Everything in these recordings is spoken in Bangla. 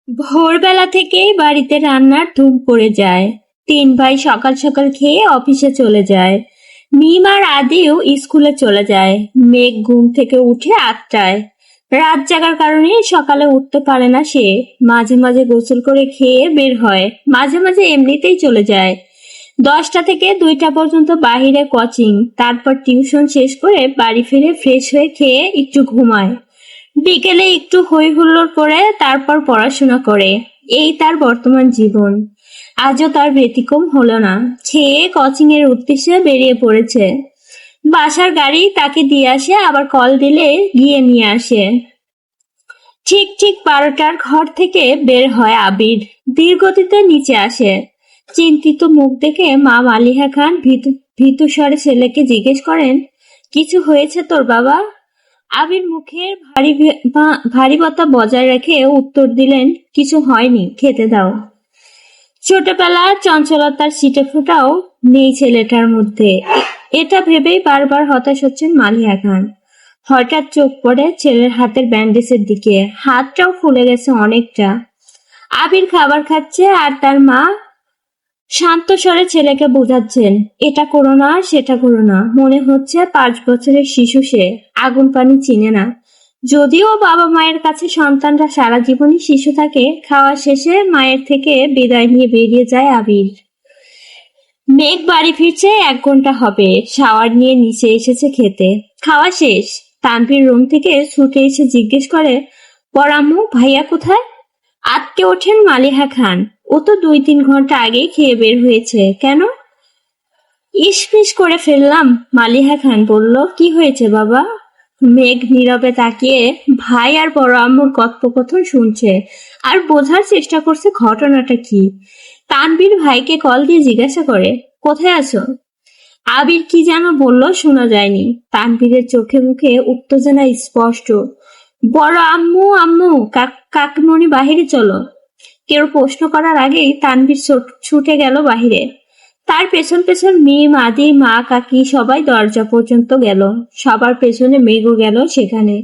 ভোরবেলা থেকেই বাড়িতে রান্নার ধুম পড়ে যায়। তিন ভাই সকাল সকাল খেয়ে অফিসে চলে যায়। মিম আর আদিও স্কুলে চলে যায়। মেঘ ঘুম থেকে উঠে 8টায়। রাত জাগার কারণে সকালে উঠতে পারে না সে। মাঝে মাঝে গোসল করে খেয়ে বের হয়, মাঝে মাঝে এমনিতেই চলে যায়। 10টা থেকে 2টা পর্যন্ত বাহিরে কোচিং, তারপর টিউশন শেষ করে বাড়ি ফিরে ফ্রেশ হয়ে খেয়ে একটু ঘুমায়। বিকেলে একটু হই হুল্লোড় করে তারপর পড়াশোনা করে। এই তার বর্তমান জীবন। আজও তার ব্যতিক্রম হলো না। খেয়ে কোচিং এর উদ্দেশ্যে বেরিয়ে পড়েছে। বাসার গাড়ি তাকে দিয়ে আসে, আবার কল দিলে গিয়ে নিয়ে আসে। ঠিক ঠিক 12টার ঘর থেকে বের হয় আবির। ধীরগতিতে নিচে আসে। চিন্তিত মুখ দেখে মা মালিহা খান ভীতু ভীতু স্বরে ছেলেকে জিজ্ঞেস করেন, কিছু হয়েছে তোর বাবা? আবির মুখের ভারীবতা বজায় রেখে উত্তর দিলেন, কিছু হয়নি, খেতে দাও। ছোটবেলার চঞ্চলতার ছিটে ফোঁটাও নেই ছেলেটার মধ্যে। এটা ভেবেই বারবার হতাশ হচ্ছেন মালিহা খান। হঠাৎ চোখ পড়ে ছেলের হাতের ব্যান্ডেজের দিকে। হাতটাও ফুলে গেছে অনেকটা। আবির খাবার খাচ্ছে আর তার মা শান্ত স্বরে ছেলেকে বোঝাচ্ছেন, এটা করো না, সেটা করো না। মনে হচ্ছে 5 বছরের শিশু সে, আগুন পানি চিনে না। যদিও বাবা মায়ের কাছে সন্তানরা সারা জীবনই শিশু থাকে। খাওয়া শেষে মায়ের থেকে বিদায় নিয়ে বেরিয়ে যায় আবির। মেঘ বাড়ি ফিরছে 1 ঘন্টা হবে। শাওয়ার নিয়ে নিচে এসেছে খেতে। খাওয়া শেষ। তানভীর রুম থেকে ছুটে এসে জিজ্ঞেস করে, বড় আম্মু ভাইয়া কোথায়? আটকে ওঠেন মালিহা খান। ও তো 2-3 ঘন্টা আগে খেয়ে বের হয়েছে। কেন? ইসফিস করে ফেললাম। মালিহা খান বলল, কি হয়েছে বাবা? মেঘ নীরবে তাকিয়ে ভাই আর বড় আম্মুর কথোপকথন শুনছে আর বোঝার চেষ্টা করছে ঘটনাটা কি। তানভীর ভাইকে কল দিয়ে জিজ্ঞাসা করে, কোথায় আছো? আবির কি যেন বলল, শোনা যায়নি। তানভীরের চোখে মুখে উত্তেজনা স্পষ্ট। বড় আম্মু আম্মু, কাকিমণি বাহিরে চলো। কেউ প্রশ্ন করার আগেই তানভীর ছুটে গেল বাহিরে। তার পেছন পেছন মিম, আদি, মা, কাকি সবাই দরজা পর্যন্ত গেল। সবার পেছনে মেঘও গেল সেখানে।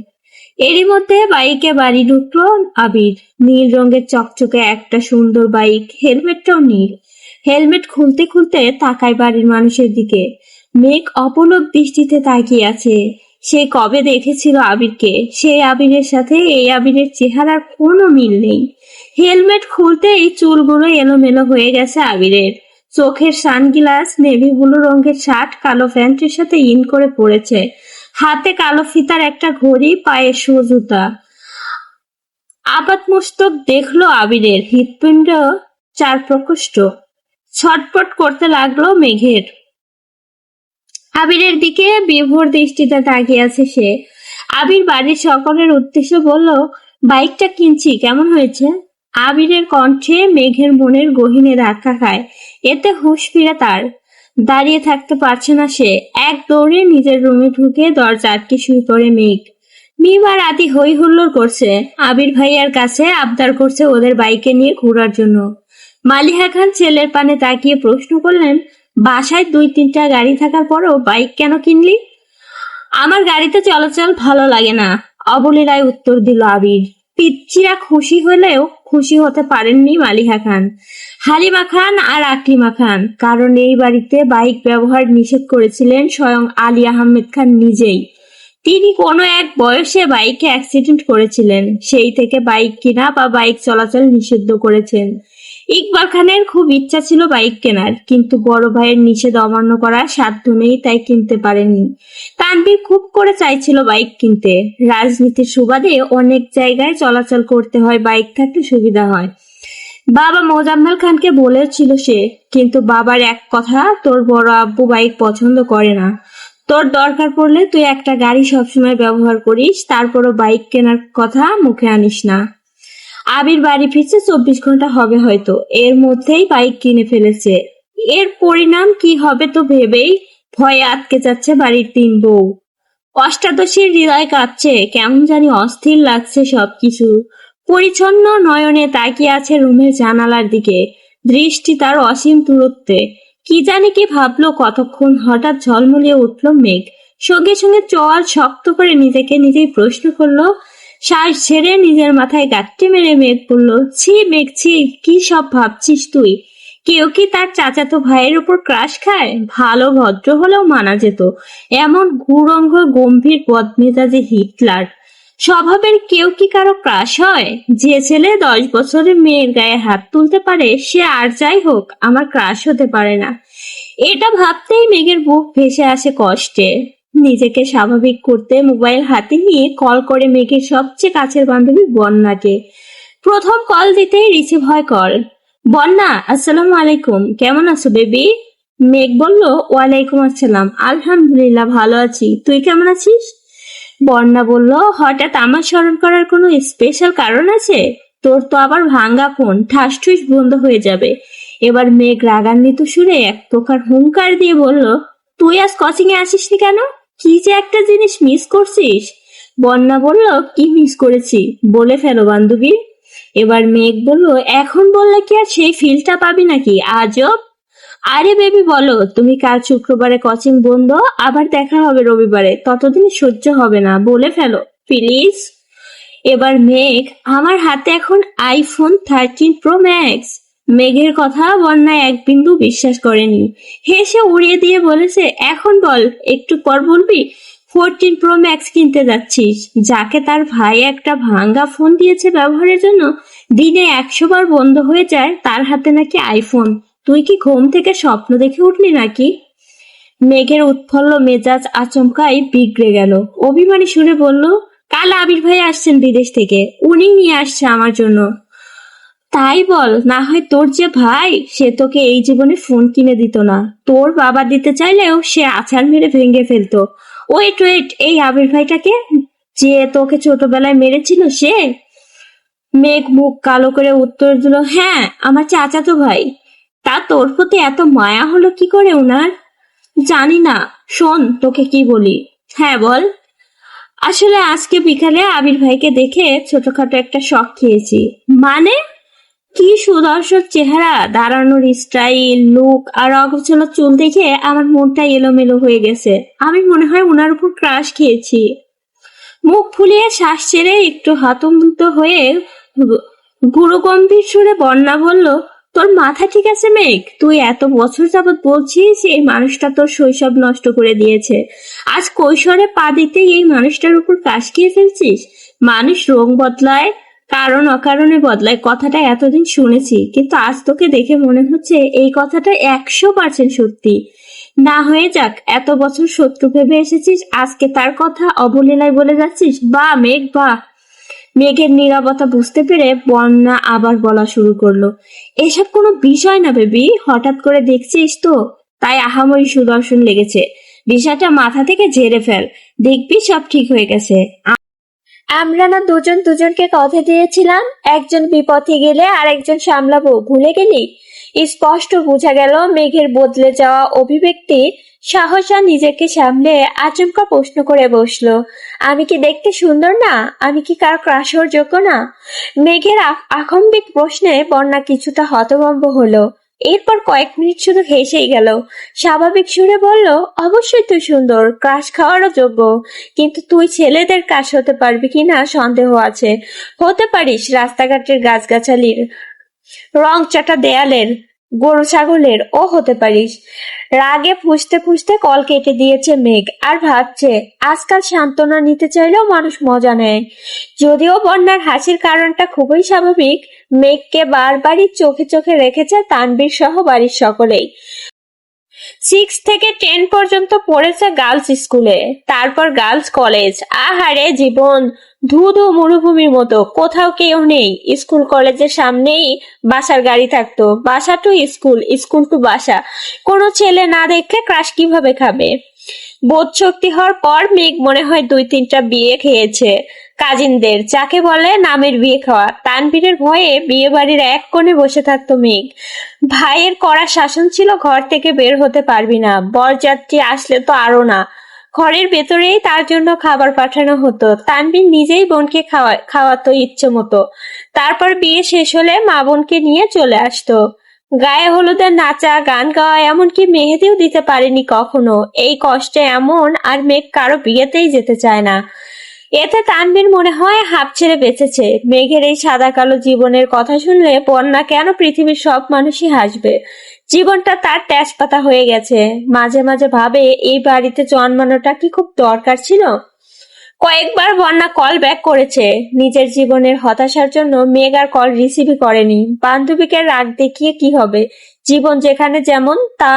এরই মধ্যে বাইকে বাড়ি ঢুকলো আবির। নীল রঙের চকচকে একটা সুন্দর বাইক, হেলমেটটাও নীল। হেলমেট খুলতে খুলতে তাকায় বাড়ির মানুষের দিকে। মেঘ অপলক দৃষ্টিতে তাকিয়ে আছে। সে কবে দেখেছিল আবিরকে? সেই আবিরের সাথে এই আবিরের চেহারার কোনো মিল নেই। হেলমেট খুলতেই চুলগুলো এলোমেলো হয়ে গেছে আবিরের। চোখের সানগ্লাস, নেভি ব্লু রঙের শার্ট কালো প্যান্টের সাথে ইন করে পড়েছে। হাতে কালো ফিতার একটা ঘড়ি, পায়ে শু জুতা। আপাতমস্তক দেখলো আবিরের। হৃৎপিণ্ড 4 প্রকোষ্ঠ। ছটপট করতে লাগলো মেঘের। আবিরের দিকে বিভোর দৃষ্টিতে তাকিয়ে আছে সে। আবির বাড়ির সকলের উদ্দেশ্যে বলল, বাইকটা কিনছি, কেমন হয়েছে? আবিরের কণ্ঠে মেঘের মনের গহীনে ধাক্কা খায়। এতে হুঁশ ফিরে তার। দাঁড়িয়ে থাকতে পারছে না সে। এক দৌড়ে নিজের রুমে ঢুকে দরজা আটকে শুয়ে পড়ে মেঘ। মিম আর আদি হই হুল্লোড় করছে। আবির ভাইয়ার কাছে আবদার করছে ওদের বাইকে নিয়ে ঘোরার জন্য। মালিহা খান ছেলের পানে তাকিয়ে প্রশ্ন করলেন, বাসায় 2-3টা গাড়ি থাকার পরও বাইক কেন কিনলি? আমার গাড়িতে চলাচল ভালো লাগে না, অবলীলায় উত্তর দিল আবির। পিচ্চিরা খুশি হলেও খুশি হতে পারেননি মালিহা খান, হালিমা খান আর আকলিমা খান। কারণ এই বাড়িতে বাইক ব্যবহার নিষেধ করেছিলেন স্বয়ং আলী আহমেদ খান নিজেই। তিনি কোনো এক বয়সে বাইকে অ্যাক্সিডেন্ট করেছিলেন। সেই থেকে বাইক কিনা বা বাইক চলাচল নিষিদ্ধ করেছেন। ইকবাল খানের খুব ইচ্ছা ছিল বাইক কেনার, কিন্তু বড় ভাইয়ের নিষেধ অমান্য করার সাধ্য নেই, তাই কিনতে পারেননি। তানভীর খুব করে চাইছিল বাইক কিনতে। রাজনীতির সুবাদে অনেক জায়গায় চলাচল করতে হয়, বাইক থাকলে সুবিধা হয়। বাবা মোজাম্মেল খানকে বলেছিল সে, কিন্তু বাবার এক কথা, তোর বড় আব্বু বাইক পছন্দ করে না। তোর দরকার পড়লে তুই একটা গাড়ি সবসময় ব্যবহার করিস, তারপরও বাইক কেনার কথা মুখে আনিস না। আবির বাড়ি ফিরছে 24 ঘন্টা হবে হয়তো। এর মধ্যেই বাইক কিনে ফেলেছে। এর পরিণাম কি হবে তো ভেবেই ভয়ে আটকে যাচ্ছে বাড়ির 3 বউ। অষ্টাদশীর হৃদয় কাঁপছে, কেমন জানি অস্থির লাগছে সবকিছু। পরিচ্ছন্ন নয়নে তাকিয়ে আছে রুমের জানালার দিকে। দৃষ্টি তার অসীম দূরত্বে। কি জানি কি ভাবলো কতক্ষণ। হঠাৎ ঝলমলিয়ে উঠল মেঘ। সঙ্গে সঙ্গে চোয়াল শক্ত করে নিজেকে নিজেই প্রশ্ন করলো, শ্বাস ছেড়ে নিজের মাথায় গাঁটটি মেরে মেঘ বলল, ছি মেঘ ছি, কি সব ভাবছিস তুই? কেউ কি তার চাচাতো ভাইয়ের উপর ক্রাশ খায়? ভালো ভদ্র হলেও মানা যেত, এমন গুরঙ্গ গম্ভীর বদমেজাজি হিটলার স্বভাবের কেউ কি কারো ক্রাশ হয়? যে ছেলে 10 বছরের মেয়ের গায়ে হাত তুলতে পারে সে আর যাই হোক আমার ক্রাশ হতে পারে না। এটা ভাবতেই মেঘের বুক ভেসে আসে কষ্টে। নিজেকে স্বাভাবিক করতে মোবাইল হাতে নিয়ে কল করে মেঘের সবচেয়ে কাছের বান্ধবী বন্যাকে। প্রথম কল দিতেই রিসিভ হয় কল। বন্যা, আসসালামু আলাইকুম, কেমন আছো বেবি? মেঘ বলল, ওয়ালাইকুম আসসালাম, আলহামদুলিল্লাহ ভালো আছি, তুই কেমন আছিস? বন্যা বলল, হঠাৎ আমার স্মরণ করার কোনো স্পেশাল কারণ আছে? তোর তো আবার ভাঙ্গা ফোন, ঠাস ঠুস বন্ধ হয়ে যাবে। এবার মেঘ রাগান্বিত সুরে এক প্রকার হুঙ্কার দিয়ে বলল, তুই আজ কোচিং এ আসিসনি কেন? কি যে একটা জিনিস মিস করছিস? বন্যা বলল, কি মিস করেছি বলে ফেলো বান্ধবী। এবার মেঘ বলল, এখন বললে কি আর সেই ফিলটা পাবি নাকি? আজব। আরে বেবি বলো, তুমি কাল শুক্রবারে কোচিং বন্ধ, আবার দেখা হবে রবিবারে, ততদিন সহ্য হবে না, বলে ফেলো প্লিজ। এবার মেঘ, আমার হাতে এখন আইফোন 13 প্রো ম্যাক্স। মেঘের কথা বন্যা এক বিন্দু বিশ্বাস করেনি। হেসে উড়িয়ে দিয়ে বলেছে, এখন বল, একটু পর বলবি 14 প্রো ম্যাক্স কিনতে যাচ্ছিস, যাকে তার ভাই একটা ভাঙ্গা ফোন দিয়েছে ব্যবহারের জন্য, দিনে 100 বার বন্ধ হয়ে যায়, তার হাতে নাকি আইফোন। তুই কি ঘুম থেকে স্বপ্ন দেখে উঠলি নাকি? মেঘের উৎফুল্ল মেজাজ আচমকাই বিগড়ে গেল। অভিমানী সুরে বলল, কাল আবির ভাই আসছেন বিদেশ থেকে, উনি নিয়ে আসছে আমার জন্য। তাই বল, না হয় তোর যে ভাই সে তোকে এই জীবনে ফোন কিনে দিত না, তোর বাবা দিতে চাইলেও সে আছাড় মেরে ভেঙে ফেলতো। ওয়েট ওয়েট, এই আবির ভাইটাকে যে তোকে ছোটবেলায় মেরেছিল সে? মেঘ মুখ কালো করে উত্তর দিল, হ্যাঁ আমার চাচাতো ভাই। তা তোর প্রতি এত মায়া হলো কি করে উনার? জানি না, শোন তোকে কি বলি। হ্যাঁ বল। আসলে আজকে বিকালে আবির ভাইকে দেখে ছোটখাটো একটা শখ খেয়েছি। মানে? কি সুদর্শন চেহারা, দাঁড়ানোর স্টাইল, লুক আর অগোছালো চুল দেখে আমার মনটা এলোমেলো হয়ে গেছে। আমি মনে হয় উনার উপর ক্রাশ খেয়েছি। মুখ ফুলিয়ে শ্বাস ছেড়ে একটু হতভম্ব হয়ে গুরুগম্ভীর সুরে বন্যা বলল, তোর মাথা ঠিক আছে মেঘ? তুই এত বছর যাবৎ বলছিস এই মানুষটা তোর শৈশব নষ্ট করে দিয়েছে, আজ কৈশোরে পা দিতেই এই মানুষটার উপর কাশ খেয়ে ফেলছিস? মানুষ রং বদলায়, কারণ অকারণে বদলায়, কথাটা এতদিন শুনেছি, কিন্তু আজ তোকে দেখে মনে হচ্ছে এই কথাটা 100% সত্যি। না হয়ে যাক, এত বছর শত্রু ভেবে এসেছিস, আজকে তার কথা অবলীলায় বলে যাচ্ছিস। বাহ মেঘ বাহ। মেঘের নীরবতা বুঝতে পেরে বন্যা আবার বলা শুরু করলো, এসব কোনো বিষয় না বেবি, হঠাৎ করে দেখছিস তো তাই আহামরি সুদর্শন লেগেছে, বিষয়টা মাথা থেকে ঝেড়ে ফেল, দেখবি সব ঠিক হয়ে গেছে। আমরা না দুজন দুজনকে কথা দিয়েছিলাম, একজন বিপথে গেলে আর একজন সামলাবো, ভুলে গেলি? স্পষ্ট বোঝা গেল মেঘের বদলে যাওয়া অভিব্যক্তি। সাহসা নিজেকে সামলে আচমকা প্রশ্ন করে বসলো, আমি কি দেখতে সুন্দর না? আমি কি কার ক্রাশ হওয়ার যোগ্য না? মেঘের আকম্বিক প্রশ্নে বন্যা কিছুটা হতভম্ব হলো। এরপর কয়েক মিনিট শুধু হেসেই গেল। স্বাভাবিক সুরে বলল, অবশ্যই তুই সুন্দর, ক্রাশ খাওয়ারও যোগ্য, কিন্তু তুই ছেলেদের ক্রাশ হতে পারবি কিনা সন্দেহ আছে। হতে পারিস রাস্তাঘাটের গাছগাছালির, রং চাটা দেয়ালের, গরু ছাগলের, ও হতে পারিস। রাগে ফুঁসতে ফুঁসতে কল কেটে দিয়েছে মেঘ, আর ভাবছে আজকাল সান্ত্বনা নিতে চাইলেও মানুষ মজা নেয়। যদিও বন্যার হাসির কারণটা খুবই স্বাভাবিক, মেঘকে বারবারই চোখে চোখে রেখেছে তানবীর সহ বাড়ির সকলেই। 6 থেকে 10 পর্যন্ত পড়েছে গার্লস স্কুলে, তারপর গার্লস কলেজ। আহারে জীবন, ধুধু মরুভূমির মতো, কোথাও কেউ নেই। স্কুল কলেজের সামনেই বাসার গাড়ি থাকতো, বাসা টু স্কুল, স্কুল টু বাসা। কোনো ছেলে না দেখলে ক্রাশ কিভাবে খাবে? বোধ শক্তি হওয়ার পর মেঘ মনে হয় 2-3টা বিয়ে খেয়েছে কাজিনদের, যাকে বলে নামের বিয়ে খাওয়া। তানভীরের ভয়ে বিয়ে বাড়ির এক কোণে বসে থাকতো মেঘ। ভাইয়ের কড়া শাসন ছিল, ঘর থেকে বের হতে পারবি না, বরযাত্রী আসলে তো আরো না। ঘরের ভেতরেই তার জন্য খাবার পাঠানো হতো, তানভীর নিজেই বোনকে খাওয়াতো ইচ্ছে মতো। তারপর বিয়ে শেষ হলে মা বোনকে নিয়ে চলে আসতো। গায়ে হলুদের নাচা, গান গাওয়া, এমনকি মেহেদিও দিতে পারেনি কখনো। এই কষ্টে এমন আর মেঘ কারো বিয়েতেই যেতে চায় না। এতে তানভীর মনে হয় হাঁপ ছেড়ে বেঁচেছে। মেঘের এই সাদা কালো জীবনের কথা শুনলে বন্যা কেন পৃথিবীর সব মানুষই হাসবে। জীবনটা তার তেজপাতা হয়ে গেছে। মাঝে মাঝে ভাবে এই বাড়িতে জন্মানোটা কি খুব দরকার ছিল। কয়েকবার বন্যা কল ব্যাক করেছে নিজের জীবনের হতাশার জন্য। মেঘ আর কল রিসিভই করেনি। বান্ধবীকে রাগ দেখিয়ে কি হবে, জীবন যেখানে যেমন তা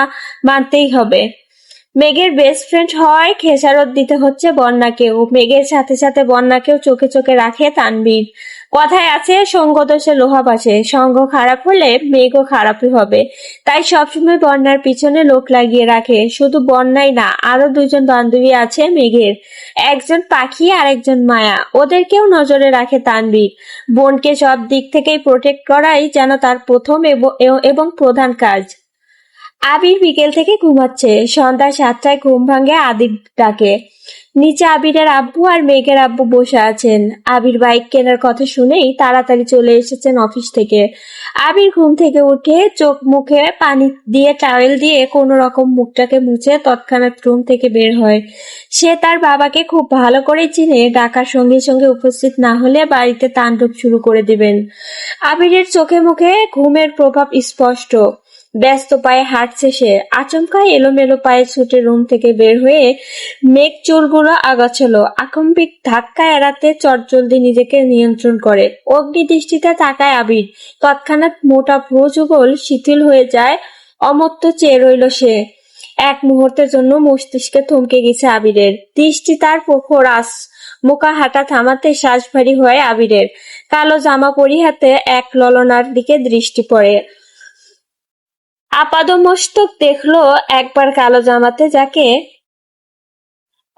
মানতেই হবে। মেঘের বেস্ট ফ্রেন্ড হওয়ায় খেসারত দিতে হচ্ছে বন্যাকেও। মেঘের সাথে সাথে বন্যাকেও চোখে চোখে রাখে তানভীর। কথায় আছে সঙ্গ দোষে লোহা ভাসে, সঙ্গ খারাপ হলে মেঘও খারাপই হবে। তাই সবসময় বন্যার পিছনে লোক লাগিয়ে রাখে। শুধু বন্যাই না, আরো দুজন বান্ধবী আছে মেঘের, একজন পাখি আর একজন মায়া। ওদেরকেও নজরে রাখে তানভীর। বোনকে সব দিক থেকেই প্রোটেক্ট করাই যেন তার প্রথম এবং প্রধান কাজ। আবির বিকেল থেকে ঘুমাচ্ছে। সন্ধ্যা 7টায় ঘুম ভাঙে আদির ডাকে। নিচে আবিরের আব্বু আর মেঘের আব্বু বসে আছেন। আবির বাইক কেনার কথা শুনেই তাড়াতাড়ি চলে এসেছেন অফিস থেকে। আবির ঘুম থেকে উঠে চোখ মুখে পানি দিয়ে টাওয়েল দিয়ে কোনো রকম মুখটাকে মুছে তৎক্ষণাৎ রুম থেকে বের হয়। সে তার বাবাকে খুব ভালো করে চিনে, ডাকার সঙ্গে সঙ্গে উপস্থিত না হলে বাড়িতে তাণ্ডব শুরু করে দিবেন। আবিরের চোখে মুখে ঘুমের প্রভাব স্পষ্ট। ব্যস্ত পায়ে হাঁটছে সে। আচমকা এলোমেলো পায়ে ছুটে রুম থেকে বের হয়ে মেঘ চুলগুলো আগাচ্ছিল। আকম্পিক ধাক্কা এড়াতে চটজলদি নিজেকে নিয়ন্ত্রণ করে। অগ্নি দৃষ্টিতে তাকায় আবির। তৎক্ষণাৎ মোটা ভ্রু যুগল শিথিল হয়ে যায়। অমত্ত চেয়ে রইল সে। এক মুহূর্তের জন্য মস্তিষ্কে থমকে গেছে আবিরের। দৃষ্টি তার ফোরাস মোকা হাঁটা থামাতে শ্বাস ভারী হয় আবিরের। কালো জামা পরিহাতে এক ললনার দিকে দৃষ্টি পড়ে। আপাদমস্তক দেখলো একবার কালো জামাতে, যাকে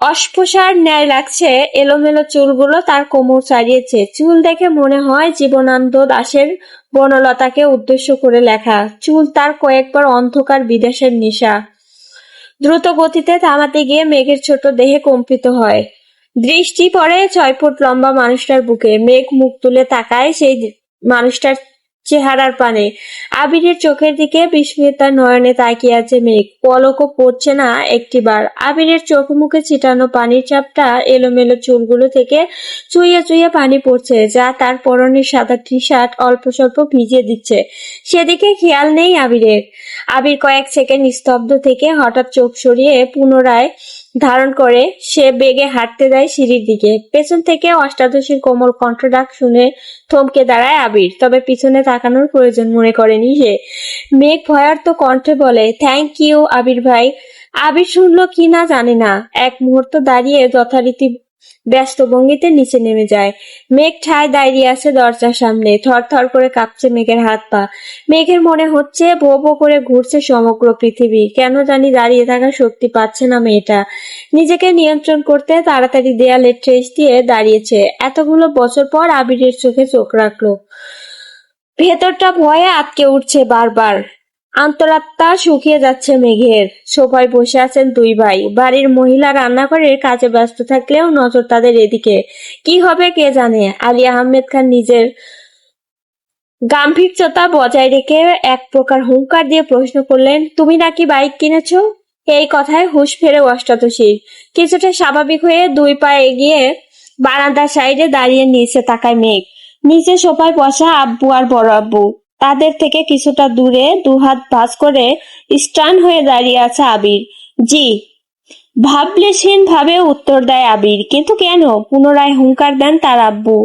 অস্পৃশ্যার ন্যায় লাগছে। এলোমেলো চুলগুলো তার কোমর ছাড়িয়েছে। চুল দেখে মনে হয় জীবনানন্দ দাশের বনলতাকে উদ্দেশ্য করে লেখা। চুল তার কয়েকবার অন্ধকার বিদেশের নেশা। দ্রুত গতিতে থামাতে গিয়ে মেঘের ছোট দেহে কম্পিত হয়। দৃষ্টি পড়ে 6 ফুট লম্বা মানুষটার বুকে। মেঘ মুখ তুলে তাকায় সেই মানুষটার চেহারার পানে। আবিরের চোখের দিকে বিস্মিতার নয়নে তাকিয়ে আছে মেঘ। পলকও পড়ছে না একটিবার। আবিরের চোখ মুখে ছিটানো পানির চাপটা এলোমেলো চুলগুলো থেকে চুইয়ে চুইয়ে পানি পড়ছে, যা তার পরনের সাদা টি শার্ট অল্প স্বল্প ভিজিয়ে দিচ্ছে। সেদিকে খেয়াল নেই আবিরের। আবির কয়েক সেকেন্ড স্তব্ধ থেকে হঠাৎ চোখ সরিয়ে পুনরায় ধারণ করে সে বেগে হাঁটতে যায় সিঁড়ির দিকে। পেছন থেকে অষ্টাদশীর কোমল কণ্ঠডাক শুনে থমকে দাঁড়ায় আবির। তবে পিছনে তাকানোর প্রয়োজন মনে করেনি সে। মেঘ ভয়ার্ত কণ্ঠে বলে, থ্যাংক ইউ আবির ভাই। আবির শুনলো কি না জানে না। এক মুহূর্ত দাঁড়িয়ে যথারীতি ব্যস্ত ভঙ্গিতে নিচে নেমে যায়। মেঘ ঠায় দাঁড়িয়ে আছে দরজার সামনে। থরথর করে কাঁপছে মেঘের হাত পা। মেঘের মনে হচ্ছে ভো ভো করে ঘুরছে সমগ্র পৃথিবী। কেন জানি দাঁড়িয়ে থাকার শক্তি পাচ্ছে না মেয়েটা। নিজেকে নিয়ন্ত্রণ করতে তাড়াতাড়ি দেয়ালে ঠেস দিয়ে দাঁড়িয়েছে। এতগুলো বছর পর আবিরের চোখে চোখ রাখলো। ভেতরটা ভয়ে আটকে উঠছে বারবার। আন্তরাত্মা শুকিয়ে যাচ্ছে মেঘের। সোফায় বসে আছেন দুই ভাই। বাড়ির মহিলা রান্নাঘরের কাজে ব্যস্ত থাকলেও নজর তাদের এদিকে। কি হবে কে জানে। আলী আহমেদ খান নিজের গাম্ভীর্যতা বজায় রেখে এক প্রকার হুঙ্কার দিয়ে প্রশ্ন করলেন, তুমি নাকি বাইক কিনেছো? এই কথায় হুঁশ ফেরে অষ্টাদশী। কিছুটা স্বাভাবিক হয়ে দুই পা এগিয়ে বারান্দার সাইডে দাঁড়িয়ে নিচে তাকায় মেঘ। নিচে সোফায় বসা আব্বু আর বড় আব্বু। তাদের থেকে কিছুটা দূরে দুহাত ভাঁজ করে স্টান হয়ে দাঁড়িয়ে আছে আবির। জি, ভাবলেশহীন ভাবে উত্তর দেয় আবির। কিন্তু কেন? পুনরায় হুঙ্কার দেন তার আব্বু।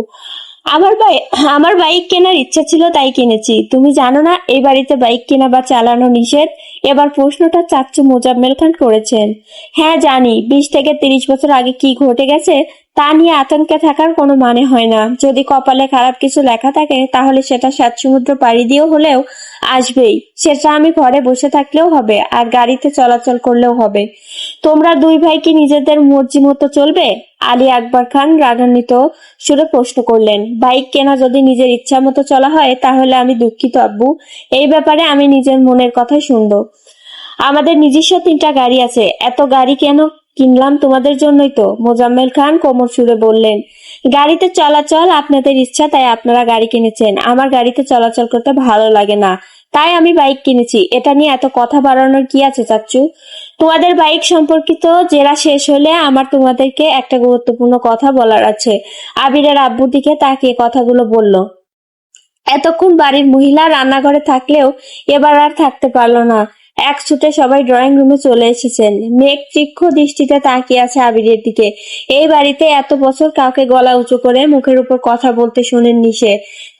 আমার ভাই আমার বাইক কেনার ইচ্ছা ছিল তাই কিনেছি। তুমি জানো না এই বাড়িতে বাইক কেনা বা চালানো নিষেধ? এবার প্রশ্নটা চাচ্চু মোজাম্মেল খান করেছেন। হ্যাঁ জানি। 20 থেকে 30 বছর আগে কি ঘটে গেছে তা নিয়ে আতঙ্কে থাকার কোনো মানে হয় না। যদি কপালে খারাপ কিছু লেখা থাকে তাহলে সেটা 7 সমুদ্র পাড়ি দিয়েও হলেও আসবেই। সেটা আমি ঘরে বসে থাকলেও হবে আর গাড়িতে চলাচল করলেও হবে। তোমরা দুই ভাই কি নিজেদের মর্জি মতো চলবে? আলী আকবর খান রাগান্বিত সুরে প্রশ্ন করলেন। বাইক কেনা যদি নিজের ইচ্ছা মতো চলা হয় তাহলে আমি দুঃখিত আব্বু। এই ব্যাপারে আমি নিজের মনের কথা শুনবো। আমাদের নিজস্ব 3টা গাড়ি আছে। এত গাড়ি কেন কিনলাম তোমাদের জন্যই তো, মোজাম্মেল খান কোমর সুরে বললেন। গাড়িতে চলাচল আপনাদের ইচ্ছা, তাই আপনারা গাড়ি কিনেছেন। আমার গাড়িতে চলাচল করতে ভালো লাগে না, তাই আমি বাইক কিনেছি। এটা নিয়ে এত কথা বাড়ানোর কি আছে চাচ্চু? তোমাদের বাইক সম্পর্কিত জেরা শেষ হলে আমার তোমাদেরকে একটা গুরুত্বপূর্ণ কথা বলার আছে। আবিরের আব্বুর দিকে তাকিয়ে কথাগুলো বলল। এতক্ষণ বাড়ির মহিলা রান্নাঘরে থাকলেও এবার আর থাকতে পারলো না। এক ছুটে সবাই ড্রয়িং রুমে চলে এসেছেন। মেঘ তীক্ষ্ণ দৃষ্টিতে তাকিয়ে আছে আবিরের দিকে। এই বাড়িতে এত বছর কাউকে গলা উঁচু করে মুখের উপর কথা বলতে শুনেননি সে।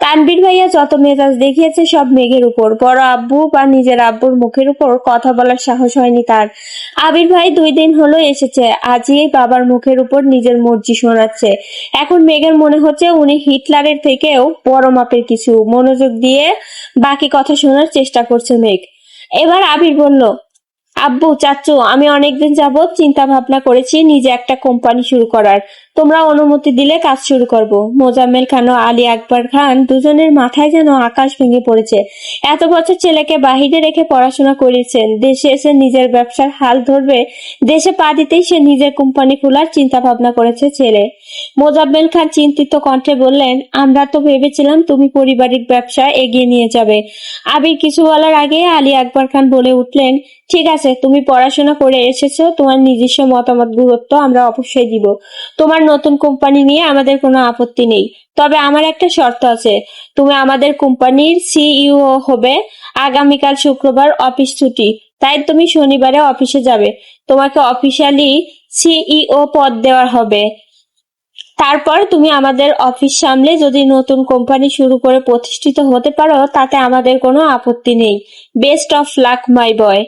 তানভীর ভাইয়া যত মেজাজ দেখিয়েছে সব মেঘের উপর। বড় আব্বু বা নিজের আব্বুর মুখের উপর কথা বলার সাহস হয়নি তার। আবির ভাই 2 দিন হলো এসেছে, আজই বাবার মুখের উপর নিজের মর্জি শোনাচ্ছে। এখন মেঘের মনে হচ্ছে উনি হিটলারের থেকেও বড় মাপের কিছু। মনোযোগ দিয়ে বাকি কথা শোনার চেষ্টা করছে মেঘ। এবার আবির বলল, আব্বু চাচ্চু, আমি অনেকদিন যাবৎ চিন্তা ভাবনা করেছি নিজে একটা কোম্পানি শুরু করার। তোমরা অনুমতি দিলে কাজ শুরু করব। মোজাম্মেল খান ও আলী আকবর খান দুজনের মাথায় যেন আকাশ ভেঙে পড়েছে। এত বছর ছেলেকে বাহিরে রেখে পড়াশোনা করেছেন, দেশে এসে নিজের ব্যবসার হাল ধরবে। দেশে পা দিতেই সে নিজের কোম্পানি খোলার চিন্তা ভাবনা করেছে ছেলে। মোজাম্মেল খান চিন্তিত কণ্ঠে বললেন, আমরা তো ভেবেছিলাম তুমি পারিবারিক ব্যবসা এগিয়ে নিয়ে যাবে। আবির কিছু বলার আগে আলী আকবর খান বলে উঠলেন, ঠিক আছে, তুমি পড়াশোনা করে এসেছো, তোমার নিজস্ব মতামত গুরুত্ব আমরা অবশ্যই দিব। তোমার নতুন কোম্পানি নিয়ে আমাদের কোনো আপত্তি নেই, তবে আমার একটা শর্ত আছে। তুমি আমাদের কোম্পানির সিইও হবে। আগামীকাল শুক্রবার অফিস ছুটি, তাই তুমি শনিবারে অফিসে যাবে। তোমাকে অফিসিয়ালি সিইও পদ দেওয়া হবে। তারপর তুমি আমাদের অফিস সামলে যদি নতুন কোম্পানি শুরু করে প্রতিষ্ঠিত হতে পারো, তাতে আমাদের কোনো আপত্তি নেই। Best of luck my boy.